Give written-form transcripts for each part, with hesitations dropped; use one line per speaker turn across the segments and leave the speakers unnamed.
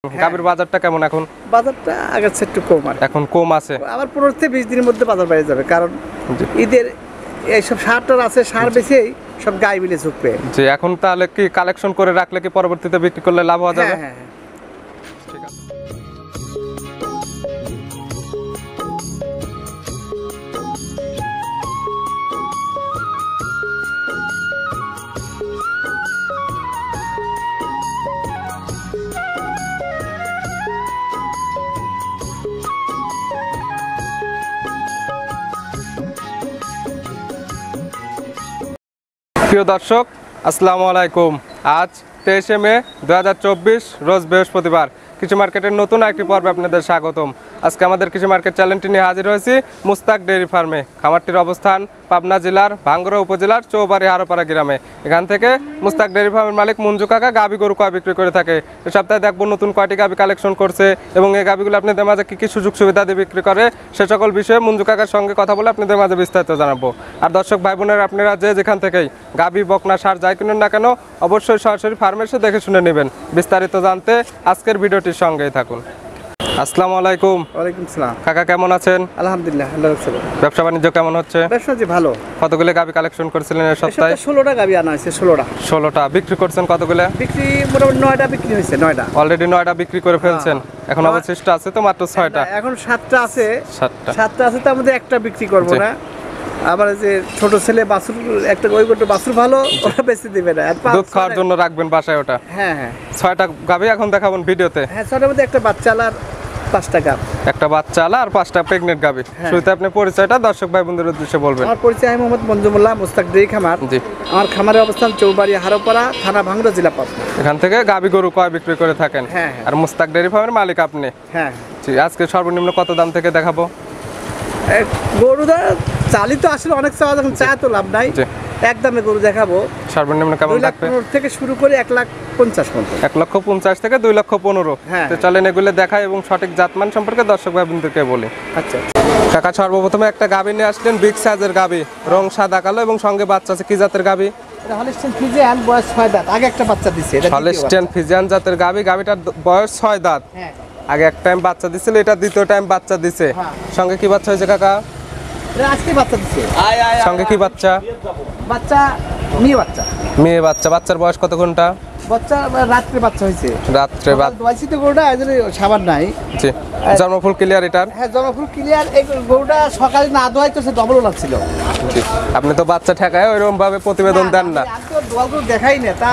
গাভীর বাজারটা কেমন এখন?
বাজারটা আগের চেয়ে একটু কম,
এখন কম আছে।
আবার 15 থেকে 20 দিনের মধ্যে বাজার বেড়ে যাবে, কারণ ঈদের এইসব সারটার আছে, সার বেচেই সব গাই মিলে ঝুঁকবে।
জি, এখন তাহলে কি কালেকশন করে রাখলে কি পরবর্তীতে বিক্রি করলে লাভ হওয়া যাবে?
হ্যাঁ।
ঠিক আছে। প্রিয় দর্শক, আসসালামু আলাইকুম। আজ 23শে মে 2024, রোজ বৃহস্পতিবার। কৃষি মার্কেটের নতুন একটি পর্বে আপনাদের স্বাগতম। আজকে আমাদের কৃষি মার্কেট চ্যানেলটি নিয়ে হাজির হয়েছি মুস্তাক ডেইরি ফার্মে। খামারটির অবস্থান পাবনা জেলার ভাঙ্গুড়া উপজেলার চৌবাড়ি হারোপাড়া গ্রামে। এখান থেকে মুস্তাক ডেইরি ফার্মের মালিক মঞ্জু কাকা গাভী গরু কয় বিক্রি করে থাকে। এই সপ্তাহে দেখবো নতুন কয়টি গাভী কালেকশন করছে এবং এই গাভীগুলো আপনাদের মাঝে কী কী সুযোগ সুবিধা দিয়ে বিক্রি করে, সে সকল বিষয়ে মঞ্জু কাকার সঙ্গে কথা বলে আপনাদের মাঝে বিস্তারিত জানাবো। আর দর্শক ভাই বোনেরা, আপনারা যেখান থেকেই গাভী বকনা সার যাই কিনুন না কেন, অবশ্যই সরাসরি ফার্মে এসে দেখে শুনে নেবেন। বিস্তারিত জানতে আজকের ভিডিওটির সঙ্গেই থাকুন। আসসালামু আলাইকুম।
ওয়ালাইকুম সালাম।
কাকা কেমন আছেন?
আলহামদুলিল্লাহ, আল্লাহর রহমতে।
ব্যবসা বাণিজ্য কেমন হচ্ছে?
ব্যবসা যে ভালো।
কতগুলো গাভী কালেকশন করেছিলেন এই সপ্তাহে?
16টা গাভী আনা হয়েছে।
16টা বিক্রি করছেন? কতগুলো
বিক্রি? মোটামুটি 9টা বিক্রি হয়েছে। 9টা
অলরেডি 9টা বিক্রি করে ফেলছেন। এখন অবশিষ্ট আছে তো মাত্র 6টা।
এখন 7টা আছে।
7টা
আছে, তার মধ্যে একটা বিক্রি করবো না। আবার যে ছোট ছেলে বাছুর, একটা ওই গোটা বাছুর ভালো, ওটা বেশি দিবে না,
দুধ খাওয়ার জন্য রাখবেন বাসায় ওটা।
হ্যাঁ।
6টা গাভী এখন দেখাবেন ভিডিওতে।
হ্যাঁ, 6টার মধ্যে একটা বাচ্চা আর 5টা গাভ।
একটা বাচ্চা আলা আর 5টা প্রেগনেন্ট গাভী। শুরুতে আপনি পরিচয়টা দর্শক ভাই বন্ধুদের উদ্দেশ্যে বলবেন।
আমার পরিচয় মোহাম্মদ মঞ্জুমুল্লাহ, মুস্তাক ডেইরি খামার।
জি।
আমার খামারের অবস্থান চৌবাড়ি হারোপাড়া, থানা ভাঙ্গুড়া, জেলা পাবনা।
এখান থেকে গাভী গরু কয় বিক্রি করে থাকেন।
হ্যাঁ।
আর মুস্তাক ডেইরি ফার্মের মালিক আপনি।
হ্যাঁ।
জি, আজকে সর্বনিম্ন কত দাম থেকে দেখাবো?
গরুটা চালি তো আসলে অনেক চাওয়া, যখন চায় তো লাভ নাই। একদমে গরু দেখাবো।
সর্বনিম্ন কেমন থাকবে?
2,15,000 থেকে শুরু করে 1,50,000 পর্যন্ত।
1,50,000 থেকে 2,15,000।
হ্যাঁ।
তো চলেন এগুলো দেখাই এবং সঠিক জাতমান সম্পর্কে দর্শক ভাই বন্ধুদেরকে বলি।
আচ্ছা।
কাকা সর্বপ্রথমে একটা গাভী নিয়ে আসলেন, বিগ সাইজের গাভী, রং সাদা কালো এবং সঙ্গে বাচ্চা আছে। কি জাতের গাভী?
এটা হলিস্টিয়ান ফ্রিজিয়ান, বয়স 6 দাঁত। আগে একটা বাচ্চা দিছে। এটা
হলিস্টিয়ান ফ্রিজিয়ান জাতের গাভী। গাভীটার বয়স 6 দাঁত।
হ্যাঁ।
আগে এক টাইম বাচ্চা দিছিল, এটা দ্বিতীয় টাইম বাচ্চা দিছে। সঙ্গে কি বাচ্চা হয়েছে কাকা?
এটা আজকে বাচ্চা দিছে।
সঙ্গে কি বাচ্চা?
বাচ্চা মেয়ে বাচ্চা।
মেয়ে বাচ্চা। বাচ্চার বয়স কত ঘন্টা?
বাচ্চা রাত্রে বাচ্চা হয়েছে।
রাত্রে
দোয়াইছি তো গরুটা, এজন্য সাবান নাই।
জি। জন্মফুল ক্লিয়ার এটার?
হ্যাঁ, জন্মফুল ক্লিয়ার। এই গরুটা সকালে না দোয়াই তো সে ডবল লাগছিল।
জি। আপনি তো বাচ্চা ঠেকায় ওইরকম ভাবে প্রতিবেদন দেন না।
আমি তো দোয়াল দেখাই না, তা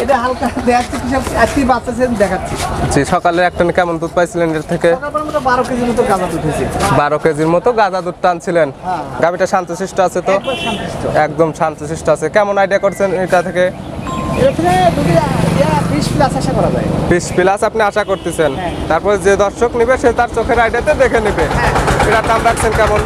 এটা হালকা দেখাচ্ছি, কি সব আজকে বাচ্চা সে দেখাচ্ছি।
জি। সকালে একটা কেমন দুধ পাইছিলেন এর থেকে?
সকালের মতো 12 কেজির মতো গাঁদা দুধ হয়েছে।
12 কেজির মতো গাঁদা দুধ টানছিলেন।
হ্যাঁ।
গাভীটা শান্তশিষ্ট আছে তো?
একবার শান্তশিষ্ট।
একদম শান্তশিষ্ট আছে। কেমন আইডিয়া করছেন এটা থেকে?
এটা থেকে দুধে 20 প্লাস আশা করা যায়।
20 প্লাস আপনি আশা করতেছেন।
হ্যাঁ।
তারপর যে দর্শক নিবে সে তার চোখের আইডিয়াতে দেখে নিবে।
হ্যাঁ।
এটার দাম রাখছেন কেমন?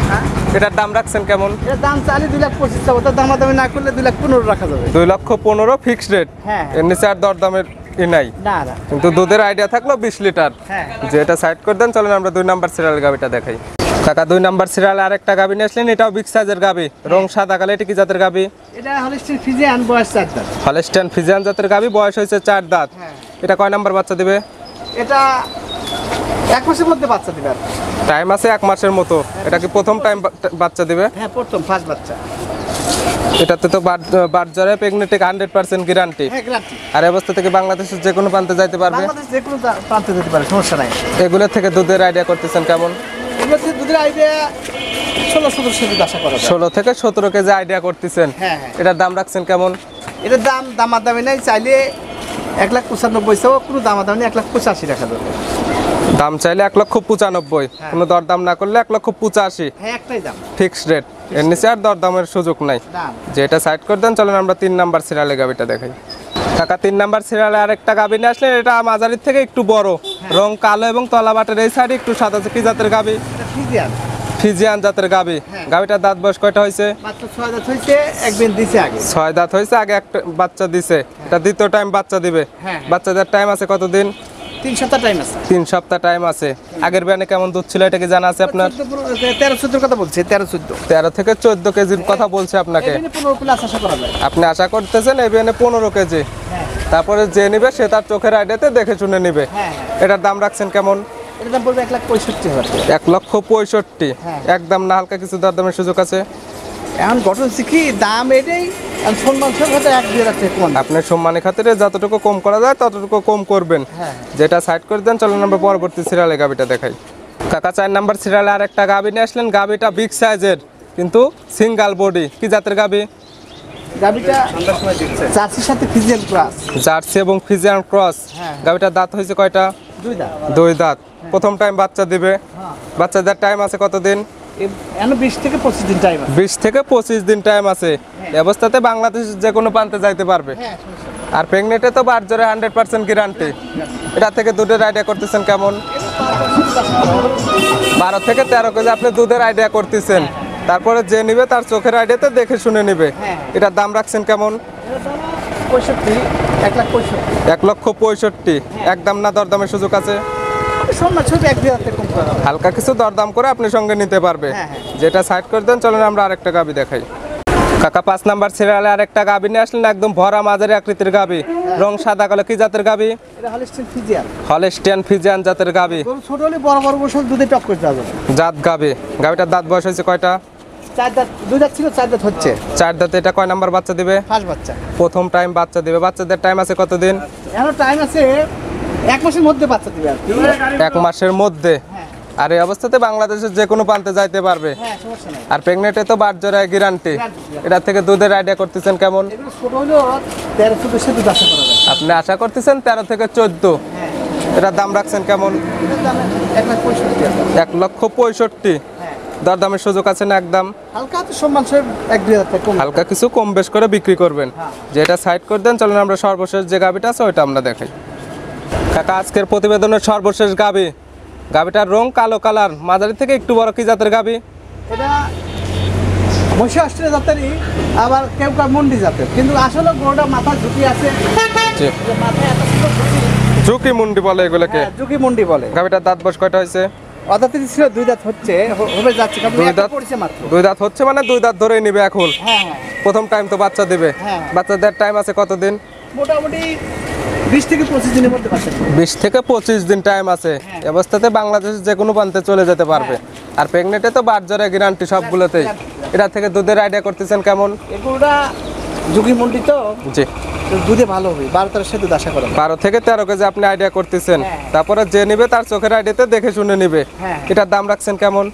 হ্যাঁ।
এটার দাম রাখছেন কেমন?
এর দাম চালি 2,25,000 চাবো, তার দামাদামি না করলে 2,15,000 রাখা যাবে।
2,15,000 ফিক্সড রেট।
হ্যাঁ।
এর নিচে আর দরদামের নাই।
না।
কিন্তু দুধের আইডিয়া থাকলো 20 লিটার।
হ্যাঁ।
যে এটা সাইড করে দেন, চলেন আমরা 2 নাম্বার সিরিয়াল গাভিটা দেখাই। কাকা 2 নাম্বার সিরিয়ালে আরেকটা গাভি নিয়ে আসলেন, এটাও বিগ সাইজের গাভি, রং সাদা কালো। এটা কি জাতের গাভি?
এটা হলিস্টিয়ান ফ্রিজিয়ান, বয়স 4 দাঁত।
হলিস্টিয়ান ফ্রিজিয়ান জাতের গাভি, বয়স হয়েছে 4 দাঁত।
হ্যাঁ।
এটা কয় নাম্বার বাচ্চা দিবে?
এটা 1 মাসের মধ্যে বাচ্চা দিবে।
টাইম আছে 1 মাসের মতো। এটা কি প্রথম টাইম বাচ্চা দিবে?
হ্যাঁ, প্রথম ফার্স্ট বাচ্চা।
এটাতে তো বাচ্চারে প্রেগনেন্টে 100% গ্যারান্টি।
হ্যাঁ, গ্যারান্টি।
আর এই অবস্থা থেকে বাংলাদেশের যে কোনো প্রান্তে যাইতে পারবে।
বাংলাদেশ যে কোনো প্রান্তে যেতে পারে, সমস্যা নাই।
এগুলোর থেকে দুধের আইডিয়া করতেছেন কেমন?
এগুলো থেকে দুধের আইডিয়া 16-17 কেজি আশা করা যায়।
16 থেকে 17 কেজি আইডিয়া করতেছেন।
হ্যাঁ।
এটার দাম রাখছেন কেমন?
এটার দামাদামি নাই, চাইলে 1,95,000, কোনো দামাদামি নেই, 1,85,000 রাখা যাবে।
দাম চাইলে 1,95,000, কোনো দরদাম না করলে 1,85,000।
হ্যাঁ, একটাই দাম,
ফিক্সড রেট। এর নিচে আর দরদামের সুযোগ নাই। যেটা সাইড করে দেন, চলেন আমরা 3 নাম্বার সিরিয়ালে গাভিটা দেখাই। কাকা 3 নাম্বার সিরিয়ালে আরেকটা গাভি নিয়ে আসলেন, এটা মাঝারির থেকে একটু বড়, রং কালো এবং তলাবাটের এই সাইডে একটু সাদা। কি জাতের গাভি?
ফ্রিজিয়ান।
ফ্রিজিয়ান জাতের গাভি। গাভিটার দাঁত বয়স কয়টা হয়েছে?
মাত্র 6 দাঁত হয়েছে, একদিন দিছে আগে।
6 দাঁত হয়েছে, আগে একটা বাচ্চা দিছে। এটা দ্বিতীয় টাইম বাচ্চা দিবে। বাচ্চাদের টাইম আছে কতদিন?
3 সপ্তাহ টাইম আছে।
3 সপ্তাহ টাইম আছে। আগের বিয়ানে কেমন দুধ ছিল এটা কি জানা আছে আপনার?
13-14 কথা বলছে। 13-14
13 থেকে 14 কেজির কথা বলছে আপনাকে।
এখানে 15 প্লাস আশা করা যায়।
আপনি আশা করতেছেন এই বিয়ানে 15 কেজি। তারপরে যে নিবে সে তার চোখের আইডিয়াতে দেখে শুনে নিবে।
হ্যাঁ,
এটার দাম রাখছেন কেমন?
এটার দাম পড়বে 1,65,000 টাকা।
1,65,000।
হ্যাঁ।
একদম না, হালকা কিছু দরদামের সুযোগ আছে?
এখন ঘটনা কি দাম এটাই, আমি সম্মান সব হয়তো 1,000-2,000 টাকা কম।
আপনার সম্মানের খাতিরে যতটুকু কম করা যায় ততটুকু কম করবেন।
হ্যাঁ।
যেটা সাইড করে দেন, চলুন আমরা পরবর্তী সিরিয়ালে গাবিটা দেখাই। কাকা 4 নাম্বার সিরিয়ালে আরেকটা গাবি নিয়ে আসলেন। গাবিটা বিগ সাইজের কিন্তু সিঙ্গেল বডি। কি জাতের গাবি?
গাবিটা জার্সির সাথে ফিজিয়ান ক্লাস।
জার্সি এবং ফিজিয়ান ক্রস।
হ্যাঁ।
গাবিটার দাঁত হয়েছে কয়টা?
2 দাঁত।
2 দাঁত। প্রথম টাইম বাচ্চা দিবে। বাচ্চাদের টাইম আছে কতদিন?
এখন 20 থেকে 25 দিন টাইম আছে।
20 থেকে 25 দিন টাইম আছে। এই অবস্থাতে বাংলাদেশ যে কোনো প্রান্তে যাইতে পারবে।
হ্যাঁ,
আর প্রেগনেন্টে তো বারজরে 100% গ্যারান্টি। এটা থেকে দুধের আইডিয়া করতেছেন কেমন? 12 থেকে 13 কেজি আপনি দুধের আইডিয়া করতেছেন। তারপরে যে নিবে তার চোখের আইডিয়াতে দেখে শুনে নিবে।
হ্যাঁ।
এটার দাম রাখছেন কেমন?
1,65,000।
1,65,000। একদম না, দরদামের সুযোগ আছে?
সম্মান ছোট 1,000 টাকা কম করা হবে।
হালকা কিছু দরদাম করে আপনি সঙ্গে নিতে পারবে।
হ্যাঁ।
যেটা সাইড করে দেন, চলেন আমরা আরেকটা গাবি দেখাই। কাকা 5 নাম্বার সিরিয়ালে আরেকটা গাবি নিয়ে আসলেন। একদম ভরা মাঝারি আকৃতির গাবি, রং সাদা কালো। কি জাতের গাবি?
এটা হলিস্টিয়ান ফিজিয়ান।
হলস্টিয়ান ফিজিয়ান জাতের গাবি।
গরু ছোট হলে বড় বড় বছর দুধে টক করে যাবে।
জাত গাবি। গাবিটার দাঁত বয়স হয়েছে কয়টা?
4 দাঁত, 2 দাঁত ছিল, 4 দাঁত হচ্ছে।
4 দাঁতে। এটা কয় নাম্বার বাচ্চা দিবে?
ফার্স্ট বাচ্চা।
প্রথম টাইম বাচ্চা দিবে। বাচ্চাদের টাইম আছে কতদিন?
এখন টাইম আছে 1 মাসের মধ্যে বাচ্চা দিবে আর কি।
1 মাসের মধ্যে।
হ্যাঁ।
আর এই অবস্থাতে বাংলাদেশের যে কোনো প্রান্তে যাইতে পারবে।
হ্যাঁ, সমস্যা নাই।
আর প্রেগনেন্টে তো বারজোড়ায় গ্যারান্টি।
Guarantee।
এটা থেকে দুধের আইডিয়া করতেছেন কেমন?
এগুলো ছোট হলেও 13-14 দুধ আশা করা যায়।
আপনি আশা করতেছেন 13 থেকে 14।
হ্যাঁ।
এটার দাম রাখছেন কেমন?
এটার দাম 1,65,000।
1,65,000।
হ্যাঁ।
দরদামের সুযোগ আছে না? একদম
হালকা তো সম্মান সব 1,000-2,000 টাকা কম।
হালকা কিছু কম বেশ করে বিক্রি করবেন।
হ্যাঁ।
যেটা সাইড করে দেন, চলুন আমরা সর্বশেষ যে গাবিটা আছে ওইটা আমরা দেখাই। কাকা আজকের প্রতিবেদনের সর্বশেষ গাবি। গাবিটার রং কালো কালার, মাঝারি থেকে একটু বড়। কি জাতের গাবি?
এটা মহিষা অস্ট্রেলিয়া জাতেরই, আবার কেউ কেউ মন্ডি জাতের, কিন্তু আসলে গরুটা মাথা ঝুঁকি আছে।
জি।
যে মাথায় এত সুন্দর ঝুঁকি।
ঝুঁকি মুন্ডি বলে এগুলোকে।
হ্যাঁ, ঝুঁকি মন্ডি বলে।
গাবিটার দাঁত বয়স কয়টা হয়েছে?
অদাতির ছিল 2 দাঁত হচ্ছে, হবে যাচ্ছে, কারণ
2
একটা
দাঁত
পড়েছে মাত্র।
2 দাঁত হচ্ছে মানে 2 দাঁত ধরেই নিবে এখন।
হ্যাঁ, হ্যাঁ।
প্রথম টাইম তো বাচ্চা দিবে।
হ্যাঁ।
বাচ্চাদের টাইম আছে কতদিন?
মোটামুটি 20 থেকে 25 দিনের মধ্যে বাচ্চা দিবে।
20 থেকে 25 দিন টাইম আছে। এই অবস্থাতে বাংলাদেশের যে কোনো প্রান্তে চলে যেতে পারবে। আর প্রেগনেন্টে তো বারজরে গ্যারান্টি সবগুলোতেই। এটা থেকে দুধের আইডিয়া করতেছেন কেমন?
এগুলোটা ঝুঁকি মন্ডি তো,
জি।
তো দুধে ভালো হবে, 12-13 দুধ আশা করা যায়।
12 থেকে 13 কেজি আপনি আইডিয়া করতেছেন।
হ্যাঁ।
তারপরে যে নিবে তার চোখের আইডিয়াতে দেখে শুনে নিবে।
হ্যাঁ।
এটার দাম রাখছেন কেমন?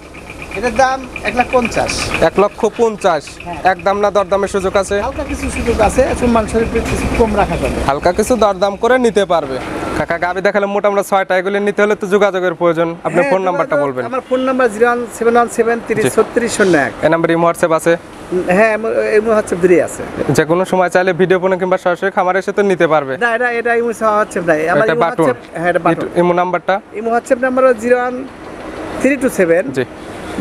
এটার দাম 1,50,000।
1,50,000।
হ্যাঁ।
একদম না, দরদামের সুযোগ আছে?
হালকা কিছু সুযোগ আছে, সম্মান শরীফে কিছু কম রাখা যাবে।
হালকা কিছু দরদাম করে নিতে পারবে। কাকা গাবি দেখালে মোটামুটি 6টা। এগুলি নিতে হলে তো যোগাযোগের প্রয়োজন। আপনার ফোন নাম্বারটা বলবেন।
আমার ফোন নাম্বার 01717303601।
এই নাম্বারে ইমো হোয়াটসঅ্যাপ আছে?
হ্যাঁ, এই হোয়াটসঅ্যাপ দিয়ে আছে।
যে কোনো সময় চাইলে ভিডিও ফোনে কিংবা সরাসরি খামারে এসে তো নিতে পারবে।
না, এটা এই হোয়াটসঅ্যাপ নাই আমার।
এটা বাটন।
হ্যাঁ, এটা বাটন।
ইমো নাম্বারটা?
এই হোয়াটসঅ্যাপ নাম্বার 01327
জি।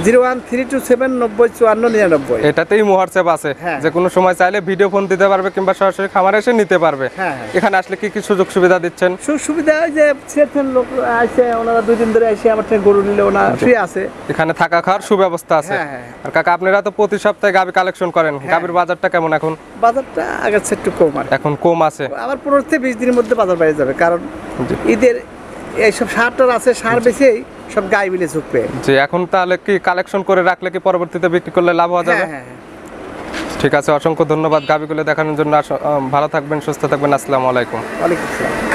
01327905499।
এটাতে ইমো হোয়াটসঅ্যাপ আছে।
হ্যাঁ।
যে কোনো সময় চাইলে ভিডিও ফোন দিতে পারবে কিংবা সরাসরি খামারে এসে নিতে পারবে।
হ্যাঁ, হ্যাঁ।
এখানে আসলে কি কি সুযোগ সুবিধা দিচ্ছেন?
সুবিধা ওই যে সেরকম লোক আসে, ওনারা 2 দিন ধরে এসে আমার থেকে গরু নিলে ওনারা ফ্রি আছে।
এখানে থাকা খাওয়ার সুব্যবস্থা আছে।
হ্যাঁ, হ্যাঁ।
আর কাকা আপনারা তো প্রতি সপ্তাহে গাবি কালেকশন করেন। গাবির বাজারটা কেমন এখন?
বাজারটা আগের চেয়ে একটু কম আর কি।
এখন কম আছে।
আবার 15 থেকে 20 দিনের মধ্যে বাজার বেড়ে যাবে, কারণ
জি।
ঈদের এইসব সারটার আছে, সার বেচেই সব গাই বিলে ঝুঁকবে।
জি। এখন তাহলে কি কালেকশন করে রাখলে কি পরবর্তীতে বিক্রি করলে লাভ হওয়া যাবে?
হ্যাঁ, হ্যাঁ।
ঠিক আছে, অসংখ্য ধন্যবাদ গাবিগুলো দেখানোর জন্য। ভালো থাকবেন, সুস্থ থাকবেন। আসসালামু আলাইকুম।
ওয়ালাইকুম আসসালাম।